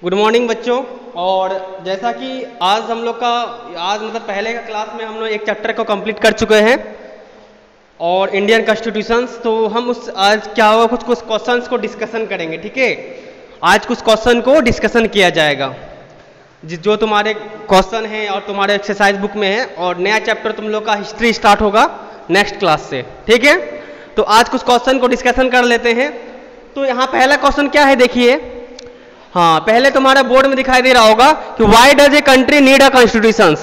Good morning बच्चों। और जैसा कि आज हम लोग का मतलब पहले का क्लास में हम लोग एक चैप्टर को कंप्लीट कर चुके हैं और इंडियन कॉन्स्टिट्यूशंस, तो हम उस आज क्या होगा कुछ क्वेश्चंस को डिस्कशन करेंगे। ठीक है, आज कुछ क्वेश्चन को डिस्कशन किया जाएगा जो तुम्हारे क्वेश्चन हैं और तुम्हारे एक्सरसाइज बुक में है, और नया चैप्टर तुम लोग का हिस्ट्री स्टार्ट होगा नेक्स्ट क्लास से। ठीक है, तो आज कुछ क्वेश्चन को डिस्कशन कर लेते हैं। तो यहाँ पहला क्वेश्चन क्या है, देखिए। हाँ, पहले तुम्हारा बोर्ड में दिखाई दे रहा होगा कि why does a country need a constitution.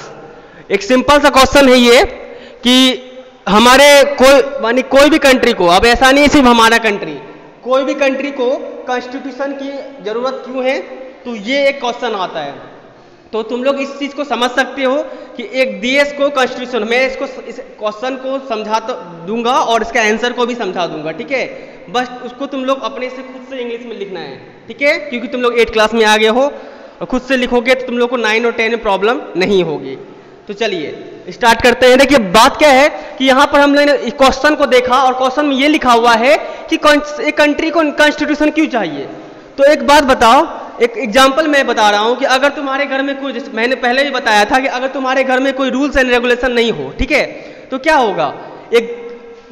एक सिंपल सा क्वेश्चन है ये कि हमारे कोई भी कंट्री को, अब ऐसा नहीं है सिर्फ हमारा कंट्री, कोई भी कंट्री को कॉन्स्टिट्यूशन की जरूरत क्यों है, तो ये एक क्वेश्चन आता है। तो तुम लोग इस चीज को समझ सकते हो कि एक देश को कॉन्स्टिट्यूशन, मैं इस क्वेश्चन को समझा तो दूंगा और इसका आंसर को भी समझा दूंगा। ठीक है, बस उसको तुम लोग अपने से खुद से इंग्लिश में लिखना है। ठीक है, क्योंकि तुम लोग 8 क्लास में आ गए हो और खुद से लिखोगे तो तुम लोग को 9 और 10 में प्रॉब्लम नहीं होगी। तो चलिए स्टार्ट करते हैं। देखिए बात क्या है कि यहाँ पर हम लोगों ने क्वेश्चन को देखा और क्वेश्चन में ये लिखा हुआ है कि एक कंट्री को कॉन्स्टिट्यूशन क्यों चाहिए। तो एक बात बताओ, एक एग्जाम्पल मैं बता रहा हूँ कि अगर तुम्हारे घर में कोई, मैंने पहले भी बताया था कि अगर तुम्हारे घर में कोई रूल्स एंड रेगुलेशन नहीं हो, ठीक है, तो क्या होगा, एक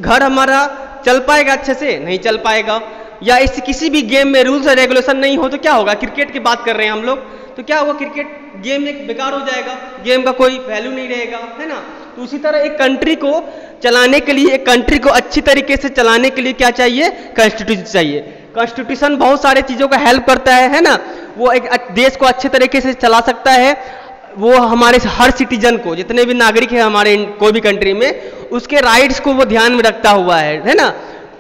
घर हमारा चल पाएगा अच्छे से? नहीं चल पाएगा। या इस किसी भी गेम में रूल्स एंड रेगुलेशन नहीं हो तो क्या होगा, क्रिकेट की बात कर रहे हैं हम लोग, तो क्या होगा, क्रिकेट गेम एक बेकार हो जाएगा, गेम का कोई वैल्यू नहीं रहेगा, है ना। तो उसी तरह एक कंट्री को चलाने के लिए, एक कंट्री को अच्छी तरीके से चलाने के लिए क्या चाहिए, कॉन्स्टिट्यूशन चाहिए। कॉन्स्टिट्यूशन बहुत सारे चीज़ों का हेल्प करता है ना। वो एक देश को अच्छे तरीके से चला सकता है, वो हमारे हर सिटीजन को, जितने भी नागरिक हैं हमारे कोई भी कंट्री में, उसके राइट्स को वो ध्यान में रखता हुआ है ना।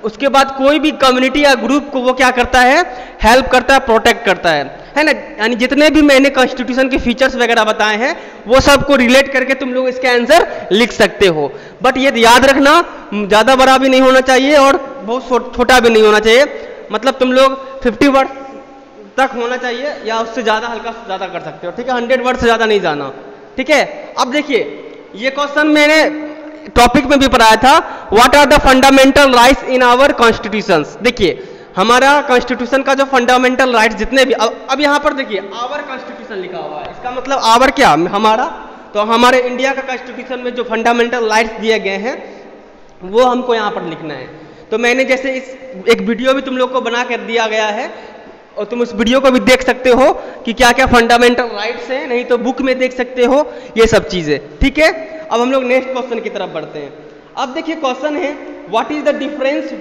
उसके बाद कोई भी कम्युनिटी या ग्रुप को वो क्या करता है, हेल्प करता है, प्रोटेक्ट करता है ना। यानी जितने भी मैंने कॉन्स्टिट्यूशन के फीचर्स वगैरह बताए हैं वो सबको रिलेट करके तुम लोग इसके आंसर लिख सकते हो। बट ये याद रखना, ज़्यादा बड़ा भी नहीं होना चाहिए और बहुत छोटा भी नहीं होना चाहिए। मतलब तुम लोग 50 वर्ड तक होना चाहिए या उससे ज़्यादा, हल्का ज़्यादा कर सकते हो। ठीक है, 100 वर्ड से ज़्यादा नहीं जाना। ठीक है, अब देखिए ये क्वेश्चन मैंने टॉपिक में भी पढ़ाया था, what are the fundamental rights in our constitutions. देखिए हमारा कॉन्स्टिट्यूशन का जो फंडामेंटल राइट्स जितने भी, अब यहाँ पर देखिए आवर कॉन्स्टिट्यूशन लिखा हुआ है, इसका मतलब आवर क्या, हमारा। तो हमारे इंडिया का कॉन्स्टिट्यूशन में जो फंडामेंटल राइट्स दिए गए हैं वो हमको यहाँ पर लिखना है। तो मैंने जैसे एक वीडियो भी तुम लोग को बना कर दिया गया है और तुम उस वीडियो को भी देख सकते हो कि क्या क्या फंडामेंटल राइट्स हैं, नहीं तो बुक में देख सकते हो ये सब चीज़ें। ठीक है, अब हम लोग नेक्स्ट क्वेश्चन की तरफ बढ़ते हैं। अब देखिए क्वेश्चन है, what is the difference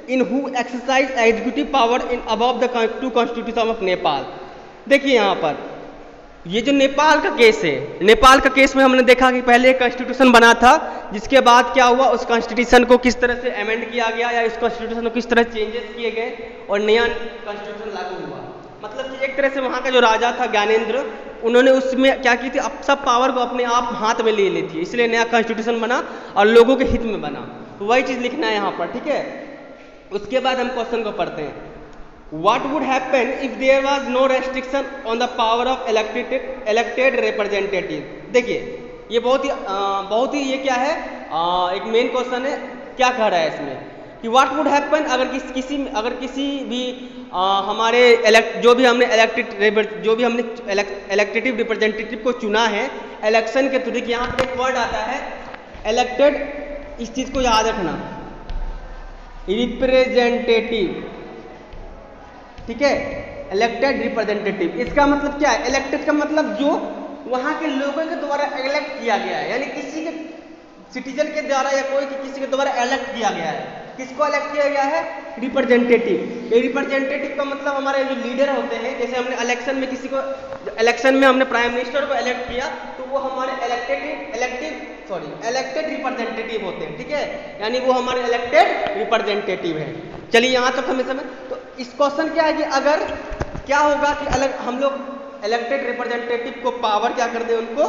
in who exercise executive power in above the 2 constitution of Nepal. देखिए यहाँ पर ये जो नेपाल का केस है, नेपाल का केस में हमने देखा कि पहले एक कॉन्स्टिट्यूशन बना था, जिसके बाद क्या हुआ, उस कॉन्स्टिट्यूशन को किस तरह से अमेंड किया गया या इस कॉन्स्टिट्यूशन को किस तरह चेंजेस किए गए और नया कॉन्स्टिट्यूशन लागू हुआ। मतलब कि एक तरह से वहाँ का जो राजा था ज्ञानेंद्र, उन्होंने उसमें क्या की थी, अब सब पावर को अपने आप हाथ में ले ली थी, इसलिए नया कॉन्स्टिट्यूशन बना और लोगों के हित में बना। तो वही चीज़ लिखना है यहाँ पर। ठीक है, उसके बाद हम क्वेश्चन को पढ़ते हैं। What would happen if there was no restriction on the power of elected representative। देखिए ये बहुत ही ये क्या है, एक मेन क्वेश्चन है, क्या कह रहा है इसमें कि what would happen अगर किसी भी हमारे जो भी हमने इलेक्टेटिव रिप्रेजेंटेटिव को चुना है इलेक्शन के थ्रू। यहाँ पर एक वर्ड आता है इलेक्टेड, इस चीज को याद रखना, रिप्रेजेंटेटिव। ठीक है, इलेक्टेड रिप्रेजेंटेटिव, इसका मतलब क्या है, इलेक्टेड का मतलब जो वहां के लोगों के द्वारा इलेक्ट किया गया है, यानी किसी के सिटीजन के द्वारा या कोई किसी के द्वारा इलेक्ट किया गया है। किसको इलेक्ट किया गया है, रिप्रेजेंटेटिव। ये रिप्रेजेंटेटिव का मतलब हमारे जो लीडर होते हैं, जैसे हमने इलेक्शन में हमने प्राइम मिनिस्टर को इलेक्ट किया तो वो हमारे इलेक्टेड रिप्रेजेंटेटिव होते हैं। ठीक है, यानी वो हमारे इलेक्टेड रिप्रेजेंटेटिव है। चलिए यहाँ तक हमें समझ। तो इस क्वेश्चन क्या है कि अगर क्या होगा कि हम लोग इलेक्टेड रिप्रेजेंटेटिव को पावर क्या कर दे, उनको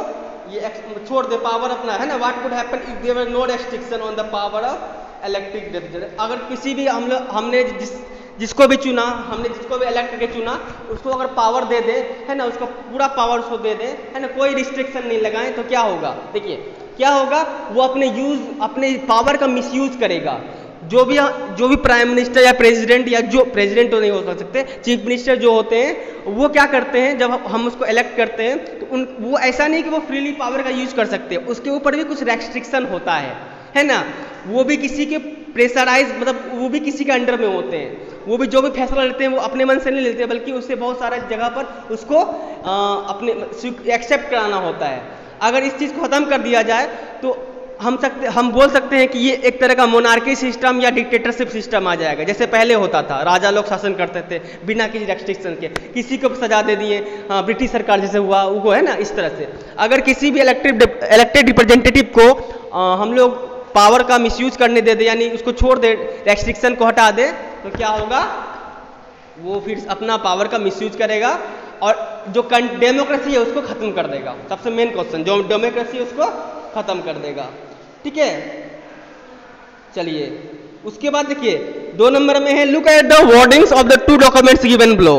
ये छोड़ दे पावर अपना, है ना। What would happen if there were no restriction on the power of elected representative. अगर किसी भी हमने जिसको भी चुना, हमने जिसको भी इलेक्ट करके चुना, उसको अगर पावर दे दे, है ना, उसको पूरा पावर उसको दे दे, है ना, कोई रिस्ट्रिक्शन नहीं लगाए, तो क्या होगा, देखिए क्या होगा, वो अपने पावर का मिसयूज करेगा। जो भी प्राइम मिनिस्टर या प्रेसिडेंट, या जो प्रेसिडेंट तो नहीं हो सकते, चीफ मिनिस्टर जो होते हैं वो क्या करते हैं, जब हम उसको इलेक्ट करते हैं तो वो ऐसा नहीं कि वो फ्रीली पावर का यूज कर सकते हैं, उसके ऊपर भी कुछ रेस्ट्रिक्शन होता है ना। वो भी किसी के प्रेशराइज, मतलब वो भी किसी के अंडर में होते हैं, वो भी जो भी फैसला लेते हैं वो अपने मन से नहीं लेते, बल्कि उससे बहुत सारा जगह पर उसको अपने एक्सेप्ट कराना होता है। अगर इस चीज़ को ख़त्म कर दिया जाए तो हम बोल सकते हैं कि ये एक तरह का मोनार्की सिस्टम या डिक्टेटरशिप सिस्टम आ जाएगा। जैसे पहले होता था, राजा लोग शासन करते थे बिना किसी रेस्ट्रिक्शन के, किसी को सजा दे दिए, ब्रिटिश सरकार जैसे हुआ वो है ना, इस तरह से। अगर किसी भी इलेक्टेड रिप्रेजेंटेटिव को हम लोग पावर का मिसयूज करने दे दे, यानी उसको छोड़ दे, रेस्ट्रिक्शन को हटा दे, तो क्या होगा, वो फिर अपना पावर का मिसयूज करेगा और जो डेमोक्रेसी है उसको खत्म कर देगा। सबसे मेन क्वेश्चन, जो डेमोक्रेसी है उसको खत्म कर देगा, ठीक है। चलिए उसके बाद देखिए 2 नंबर में है, look at the wordings of the 2 documents given below.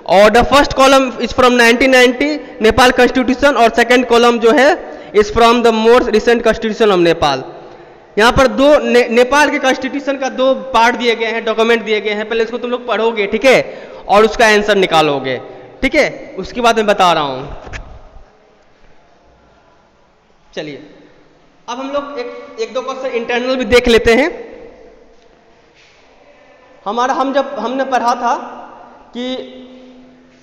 और the first column is from 1990 Nepal constitution, और सेकंड कॉलम जो है is from the more recent constitution of Nepal. यहाँ पर नेपाल के कॉन्स्टिट्यूशन का 2 पार्ट दिए गए हैं, डॉक्यूमेंट दिए गए हैं। पहले इसको तुम लोग पढ़ोगे, ठीक है, और उसका आंसर निकालोगे, ठीक है। उसके बाद मैं बता रहा हूं। चलिए अब हम लोग एक दो क्वेश्चन इंटरनल भी देख लेते हैं। हमने पढ़ा था कि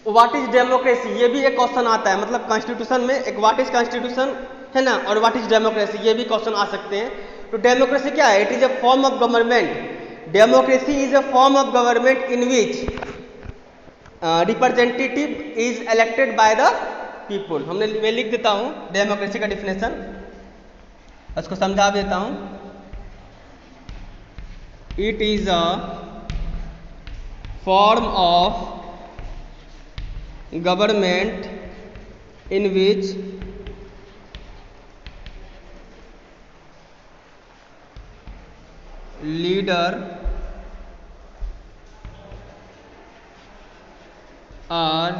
व्हाट इज डेमोक्रेसी, ये भी एक क्वेश्चन आता है, मतलब कॉन्स्टिट्यूशन में एक व्हाट इज कॉन्स्टिट्यूशन है ना, और व्हाट इज डेमोक्रेसी, ये भी क्वेश्चन आ सकते हैं। तो डेमोक्रेसी क्या है? It is a form of government. Democracy is a form of government in which representative is elected by the people. मैं लिख देता हूं डेमोक्रेसी का डिफिनेशन, उसको समझा देता हूं। It is a form of government in which leader are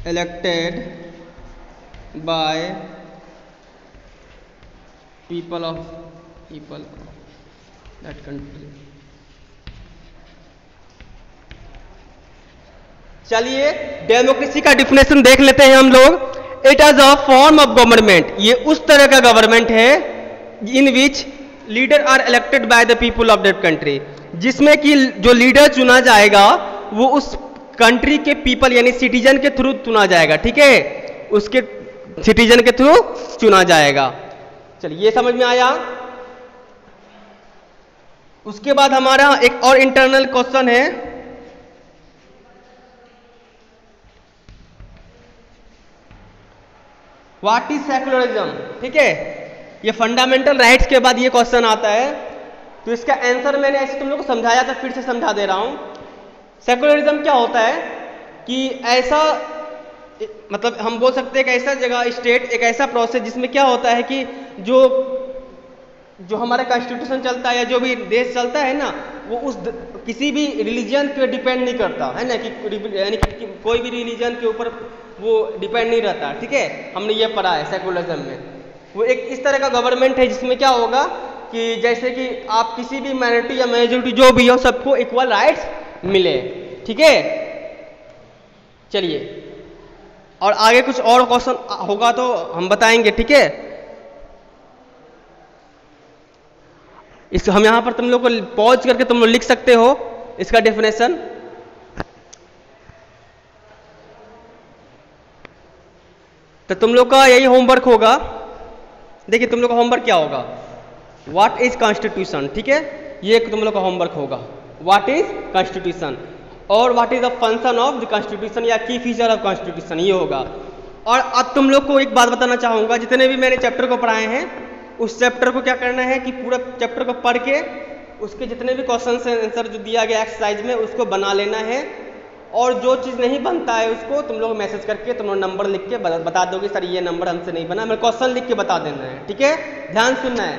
elected by people that country। चलिए डेमोक्रेसी का डिफिनेशन देख लेते हैं हम लोग। It is a form of government, ये उस तरह का गवर्नमेंट है in which leader are elected by the people of that country, जिसमें कि जो लीडर चुना जाएगा वो उस कंट्री के पीपल यानी सिटीजन के थ्रू चुना जाएगा, ठीक है, उसके सिटीजन के थ्रू चुना जाएगा। चलिए ये समझ में आया। उसके बाद हमारा एक और इंटरनल क्वेश्चन है, व्हाट इज सेकुलरिज्म, ठीक है। ये फंडामेंटल राइट्स के बाद ये क्वेश्चन आता है, तो इसका आंसर मैंने ऐसे तुम लोग को समझाया था, फिर से समझा दे रहा हूं। सेकुलरिज्म क्या होता है कि ऐसा, मतलब हम बोल सकते हैं कि ऐसा जगह, स्टेट, एक ऐसा प्रोसेस जिसमें क्या होता है कि जो हमारा कॉन्स्टिट्यूशन चलता है या जो भी देश चलता है ना, वो उस किसी भी रिलीजन पे डिपेंड नहीं करता है ना, यानी कि कोई भी रिलीजन के ऊपर वो डिपेंड नहीं रहता, ठीक है। हमने ये पढ़ा है सेकुलरिज्म में। वो एक इस तरह का गवर्नमेंट है जिसमें क्या होगा कि जैसे कि आप किसी भी माइनॉरिटी या मेजॉरिटी जो भी हो, सबको इक्वल राइट्स मिले, ठीक है। चलिए और आगे कुछ और क्वेश्चन होगा तो हम बताएंगे, ठीक है। इसको हम यहां पर तुम लोग को पॉज करके तुम लोग लिख सकते हो इसका डेफिनेशन। तो तुम लोग का यही होमवर्क होगा। देखिए तुम लोग का होमवर्क क्या होगा, व्हाट इज कॉन्स्टिट्यूशन, ठीक है, ये तुम लोग का होमवर्क होगा, व्हाट इज कॉन्स्टिट्यूशन और what is the function of the constitution या की फीचर ऑफ कॉन्स्टिट्यूशन, ये होगा। और अब तुम लोग को एक बात बताना चाहूंगा, जितने भी मैंने चैप्टर को पढ़ाए हैं उस चैप्टर को क्या करना है कि पूरा चैप्टर को पढ़ के उसके जितने भी क्वेश्चन आंसर जो दिया गया एक्सरसाइज में उसको बना लेना है, और जो चीज़ नहीं बनता है उसको तुम लोग मैसेज करके तुम लोग नंबर लिख के बता दोगे, सर ये नंबर हमसे नहीं बना, हमें क्वेश्चन लिख के बता देना है, ठीक है। ध्यान सुनना है।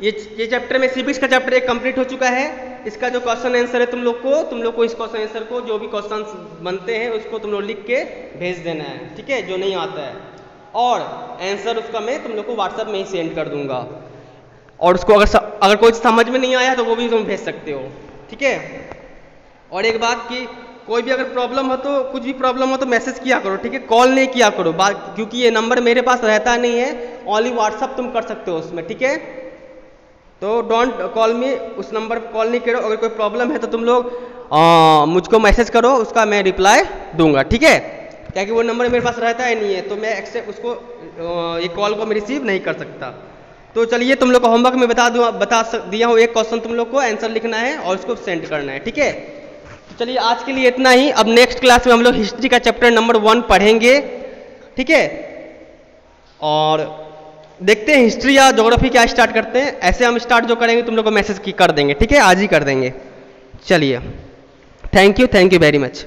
ये चैप्टर में सिविक्स का चैप्टर 1 कंप्लीट हो चुका है। इसका जो क्वेश्चन आंसर है तुम लोग को इस क्वेश्चन आंसर को जो भी क्वेश्चन बनते हैं उसको तुम लोग लिख के भेज देना है, ठीक है, जो नहीं आता है, और आंसर उसका मैं तुम लोग को व्हाट्सएप में ही सेंड कर दूंगा। और उसको अगर कोई समझ में नहीं आया तो वो भी तुम भेज सकते हो, ठीक है। और एक बात कि कोई भी अगर प्रॉब्लम हो तो कुछ भी प्रॉब्लम हो तो मैसेज किया करो, ठीक है, कॉल नहीं किया करो क्योंकि ये नंबर मेरे पास रहता नहीं है, ओनली व्हाट्सअप तुम कर सकते हो उसमें, ठीक है। तो डोंट कॉल मी, उस नंबर पर कॉल नहीं करो। अगर कोई प्रॉब्लम है तो तुम लोग मुझको मैसेज करो, उसका मैं रिप्लाई दूंगा, ठीक है। क्या कि वो नंबर मेरे पास रहता है नहीं है तो मैं एक्सेप्ट उसको ये कॉल को मैं रिसीव नहीं कर सकता। तो चलिए तुम लोग को होमवर्क में बता दिया हूँ, एक क्वेश्चन तुम लोग को आंसर लिखना है और उसको सेंड करना है, ठीक है। तो चलिए आज के लिए इतना ही। अब नेक्स्ट क्लास में हम लोग हिस्ट्री का चैप्टर नंबर 1 पढ़ेंगे, ठीक है। और देखते हैं हिस्ट्री या ज्योग्राफी क्या स्टार्ट करते हैं। ऐसे हम स्टार्ट जो करेंगे तुम लोग को मैसेज कर देंगे, ठीक है, आज ही कर देंगे। चलिए, थैंक यू वेरी मच।